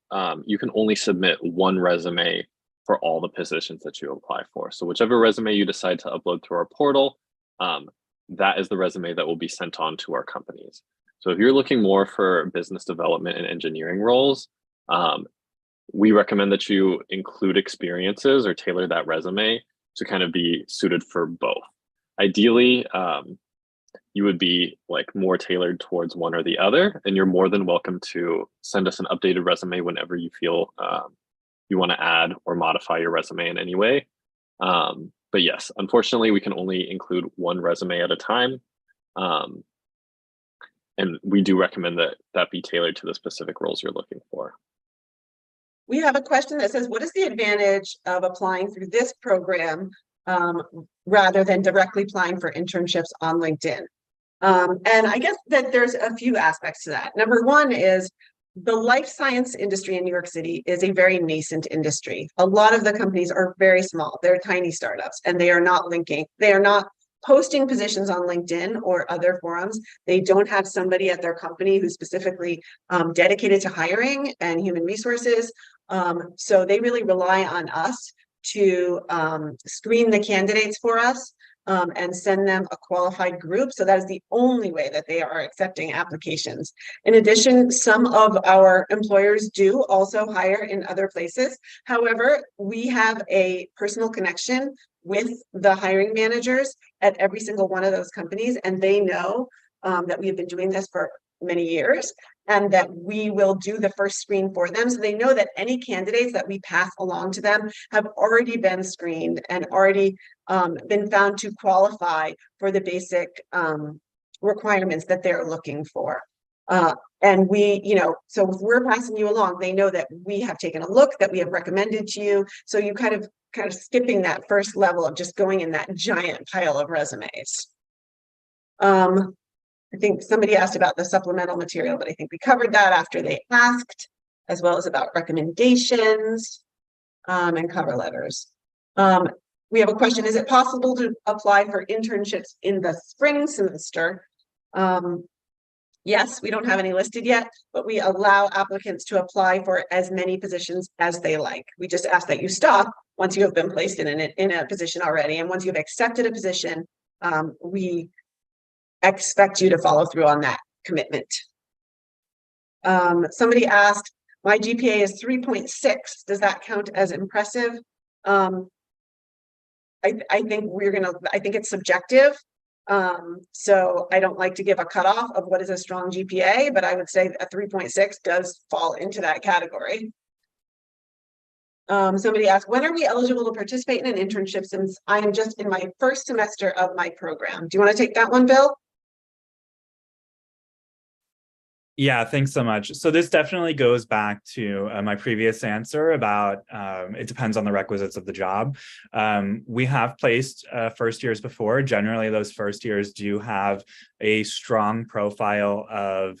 you can only submit one resume for all the positions that you apply for. So whichever resume you decide to upload through our portal, that is the resume that will be sent on to our companies. So if you're looking more for business development and engineering roles, we recommend that you include experiences or tailor that resume to kind of be suited for both. Ideally, you would be like more tailored towards one or the other, and you're more than welcome to send us an updated resume whenever you feel you want to add or modify your resume in any way. But yes, unfortunately, we can only include one resume at a time. And we do recommend that that be tailored to the specific roles you're looking for. We have a question that says, what is the advantage of applying through this program rather than directly applying for internships on LinkedIn? And I guess that there's a few aspects to that. Number one is the life science industry in New York City is a very nascent industry. A lot of the companies are very small. They're tiny startups, and they are not posting positions on LinkedIn or other forums. They don't have somebody at their company who's specifically dedicated to hiring and human resources. So they really rely on us to screen the candidates for us. and send them a qualified group. So that is the only way that they are accepting applications. In addition, some of our employers do also hire in other places. However, we have a personal connection with the hiring managers at every single one of those companies, and they know that we have been doing this for many years, and that we will do the first screen for them. So they know that any candidates that we pass along to them have already been screened and already been found to qualify for the basic requirements that they're looking for. And we, so if we're passing you along, they know that we have taken a look, that we have recommended to you. So you kind of skipping that first level of just going in that giant pile of resumes. I think somebody asked about the supplemental material, but I think we covered that after they asked, as well as about recommendations and cover letters. We have a question: is it possible to apply for internships in the spring semester? Yes, we don't have any listed yet, but we allow applicants to apply for as many positions as they like. We just ask that you stop once you have been placed in a position already. And once you've accepted a position, we expect you to follow through on that commitment. Somebody asked, my GPA is 3.6. Does that count as impressive? I think I think it's subjective. So I don't like to give a cutoff of what is a strong GPA, but I would say a 3.6 does fall into that category. Somebody asked, when are we eligible to participate in an internship, since I am just in my first semester of my program? Do you want to take that one, Bill? Yeah, thanks so much. So this definitely goes back to my previous answer about it depends on the requisites of the job. We have placed first years before. Generally, those first years do have a strong profile of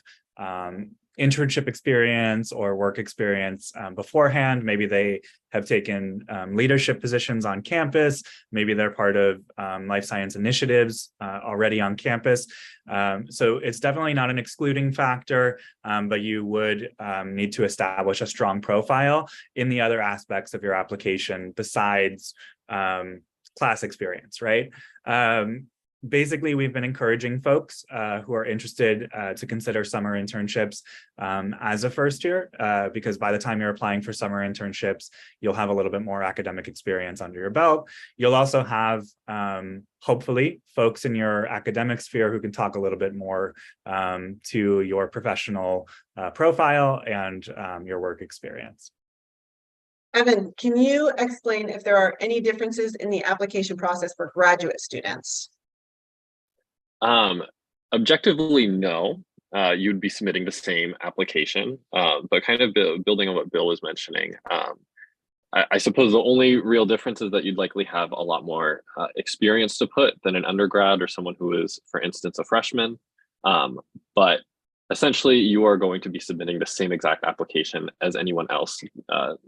internship experience or work experience beforehand. Maybe they have taken leadership positions on campus. Maybe they're part of life science initiatives already on campus. So it's definitely not an excluding factor, but you would need to establish a strong profile in the other aspects of your application besides class experience, right? Basically, we've been encouraging folks who are interested to consider summer internships as a first year, because by the time you're applying for summer internships, you'll have a little bit more academic experience under your belt. You'll also have, hopefully, folks in your academic sphere who can talk a little bit more to your professional profile and your work experience. Evan, can you explain if there are any differences in the application process for graduate students? Objectively, no. You'd be submitting the same application, but kind of building on what Bill was mentioning, I suppose the only real difference is that you'd likely have a lot more experience to put than an undergrad or someone who is, for instance, a freshman. But essentially, you are going to be submitting the same exact application as anyone else,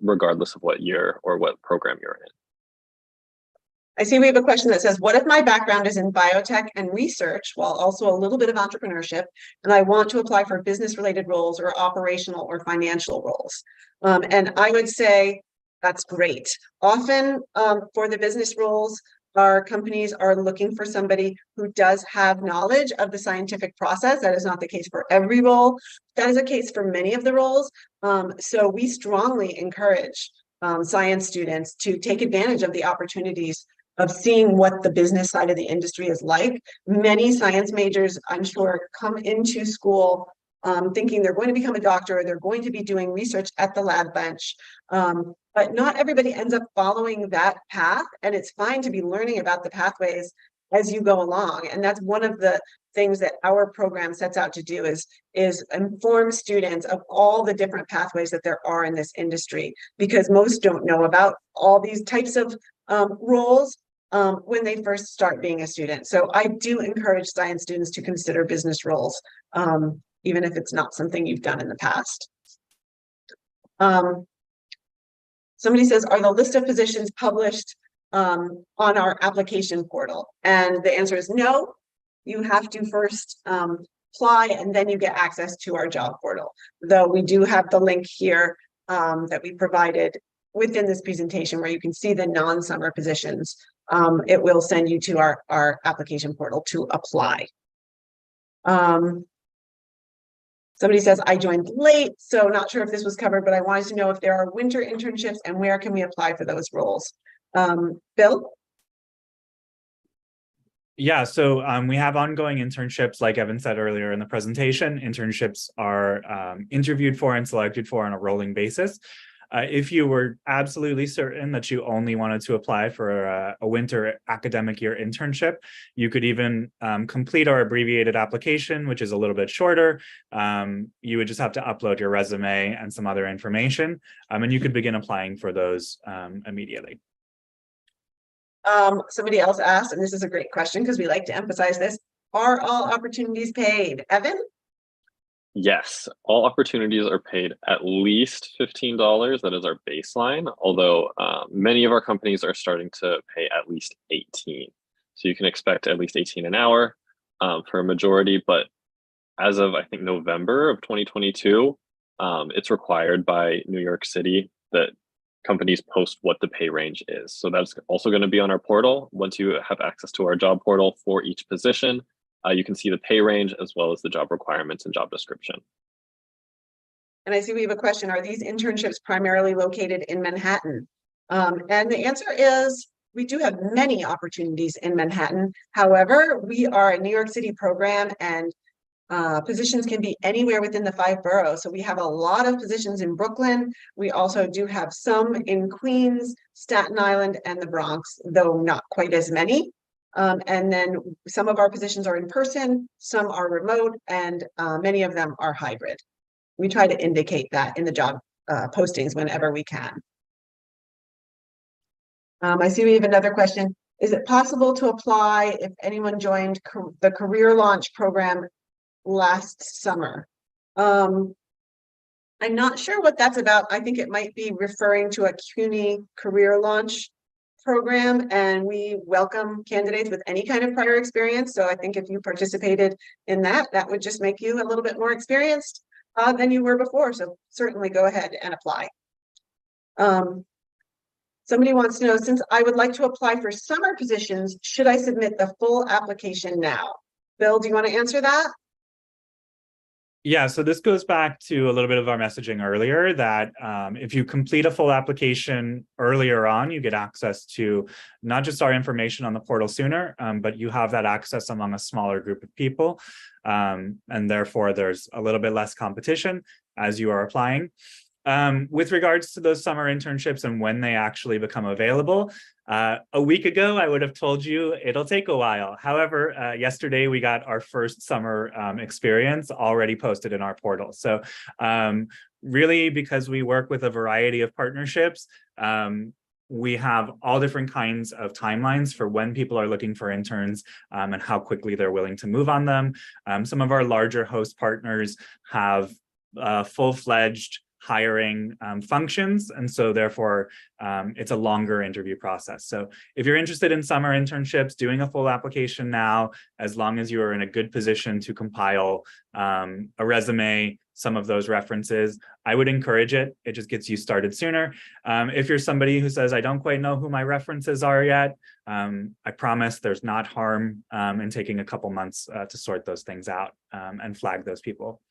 regardless of what year or what program you're in. I see we have a question that says, what if my background is in biotech and research, while also a little bit of entrepreneurship, and I want to apply for business-related roles or operational or financial roles? And I would say that's great. Often for the business roles, our companies are looking for somebody who does have knowledge of the scientific process. That is not the case for every role. That is the case for many of the roles. So we strongly encourage science students to take advantage of the opportunities of seeing what the business side of the industry is like. Many science majors, I'm sure, come into school thinking they're going to become a doctor or they're going to be doing research at the lab bench. But not everybody ends up following that path, and it's fine to be learning about the pathways as you go along. And that's one of the things that our program sets out to do is inform students of all the different pathways that there are in this industry, because most don't know about all these types of roles when they first start being a student. So I do encourage science students to consider business roles, even if it's not something you've done in the past. Somebody says, are the list of positions published on our application portal? And the answer is no. You have to first apply, and then you get access to our job portal. Though we do have the link here that we provided within this presentation where you can see the non-summer positions it will send you to our application portal to apply. Somebody says, I joined late, so not sure if this was covered, but I wanted to know if there are winter internships and where can we apply for those roles? Bill? Yeah, so we have ongoing internships, like Evan said earlier in the presentation. Internships are interviewed for and selected for on a rolling basis. If you were absolutely certain that you only wanted to apply for a winter academic year internship, you could even complete our abbreviated application, which is a little bit shorter. You would just have to upload your resume and some other information, and you could begin applying for those immediately. Somebody else asked, and this is a great question because we like to emphasize this, are all opportunities paid? Evan? Yes, all opportunities are paid at least $15. That is our baseline, although many of our companies are starting to pay at least 18. So you can expect at least 18 an hour for a majority, but as of, I think, November of 2022, it's required by New York City that companies post what the pay range is. So that's also going to be on our portal. Once you have access to our job portal for each position, you can see the pay range as well as the job requirements and job description. And I see we have a question. Are these internships primarily located in Manhattan? And the answer is we do have many opportunities in Manhattan. However, we are a New York City program and positions can be anywhere within the 5 boroughs. So we have a lot of positions in Brooklyn. We also do have some in Queens, Staten Island, and the Bronx, though not quite as many. And then some of our positions are in person, some are remote, and many of them are hybrid. We try to indicate that in the job postings whenever we can. I see we have another question. Is it possible to apply if anyone joined the Career Launch program last summer? I'm not sure what that's about. I think it might be referring to a CUNY Career Launch program, and we welcome candidates with any kind of prior experience. So I think if you participated in that, that would just make you a little bit more experienced than you were before. So certainly go ahead and apply. Somebody wants to know, since I would like to apply for summer positions, should I submit the full application now? Bill, do you want to answer that? Yeah, so this goes back to a little bit of our messaging earlier that if you complete a full application earlier on, you get access to not just our information on the portal sooner, but you have that access among a smaller group of people. And therefore, there's a little bit less competition as you are applying. With regards to those summer internships and when they actually become available, a week ago, I would have told you it'll take a while. However, yesterday we got our first summer experience already posted in our portal. So really, because we work with a variety of partnerships, we have all different kinds of timelines for when people are looking for interns and how quickly they're willing to move on them. Some of our larger host partners have full-fledged hiring functions, and so therefore it's a longer interview process. So if you're interested in summer internships, doing a full application now, as long as you are in a good position to compile a resume, some of those references, I would encourage it. It just gets you started sooner. If you're somebody who says, I don't quite know who my references are yet, I promise there's not harm in taking a couple months to sort those things out and flag those people.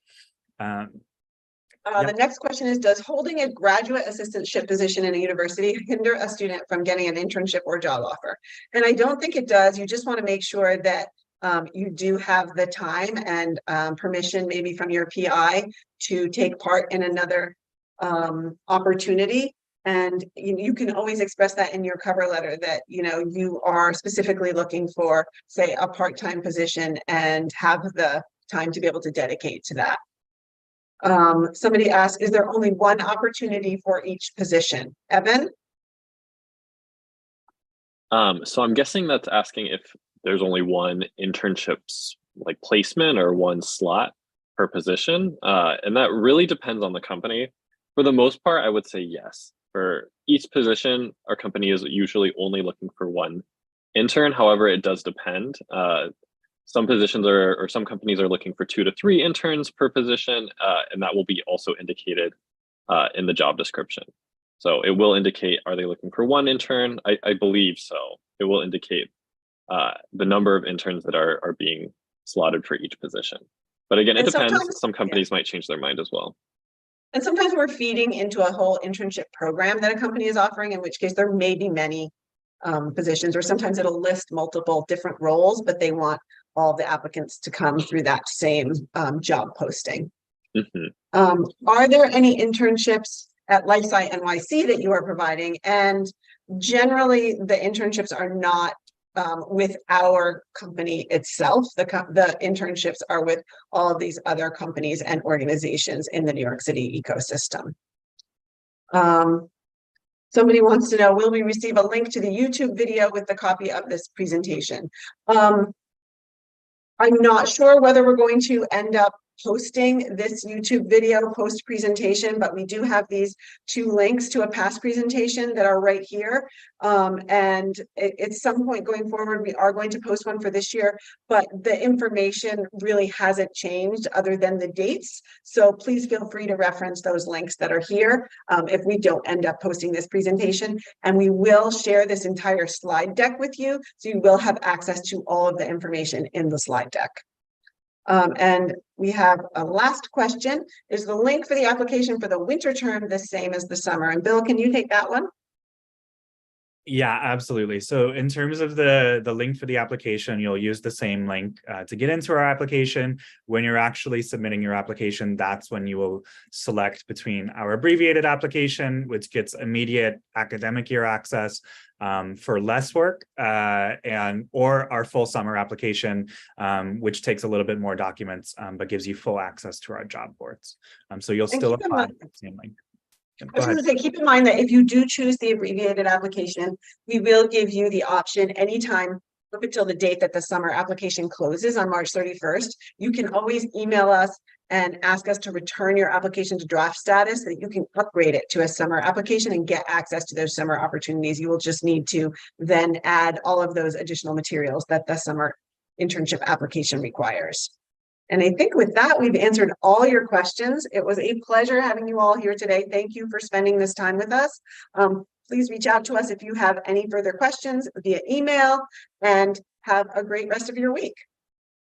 The next question is, does holding a graduate assistantship position in a university hinder a student from getting an internship or job offer? And I don't think it does. You just want to make sure that you do have the time and permission maybe from your PI to take part in another opportunity. And you can always express that in your cover letter that, you know, you are specifically looking for, say, a part-time position and have the time to be able to dedicate to that. Somebody asked, is there only one opportunity for each position? Evan? So I'm guessing that's asking if there's only one internships like placement or one slot per position. And that really depends on the company. For the most part, I would say yes. For each position, our company is usually only looking for one intern. However, it does depend. Some positions or some companies are looking for 2 to 3 interns per position, and that will be also indicated in the job description. So it will indicate, are they looking for one intern? I believe so. It will indicate the number of interns that are being slotted for each position. But again, it depends. Some companies might change their mind as well. And sometimes we're feeding into a whole internship program that a company is offering, in which case there may be many positions, or sometimes it'll list multiple different roles, but they want all the applicants to come through that same job posting. Are there any internships at LifeSci NYC that you are providing? And generally, the internships are not with our company itself. The internships are with all of these other companies and organizations in the New York City ecosystem. Somebody wants to know, will we receive a link to the YouTube video with the copy of this presentation? I'm not sure whether we're going to end up posting this YouTube video post presentation, but we do have these two links to a past presentation that are right here. And at some point going forward, we are going to post one for this year, but the information really hasn't changed other than the dates. So please feel free to reference those links that are here if we don't end up posting this presentation. And we will share this entire slide deck with you, so you will have access to all of the information in the slide deck. And we have a last question. Is the link for the application for the winter term the same as the summer? And Bill, can you take that one? Yeah, absolutely. So in terms of the link for the application, you'll use the same link to get into our application. When you're actually submitting your application, that's when you will select between our abbreviated application, which gets immediate academic year access for less work, or our full summer application, which takes a little bit more documents, but gives you full access to our job boards. So you'll still apply the same link. I was going to say, keep in mind that if you do choose the abbreviated application, we will give you the option anytime up until the date that the summer application closes on March 31st. You can always email us and ask us to return your application to draft status so that you can upgrade it to a summer application and get access to those summer opportunities. You will just need to then add all of those additional materials that the summer internship application requires. And I think with that, we've answered all your questions. It was a pleasure having you all here today. Thank you for spending this time with us. Please reach out to us if you have any further questions via email, and have a great rest of your week.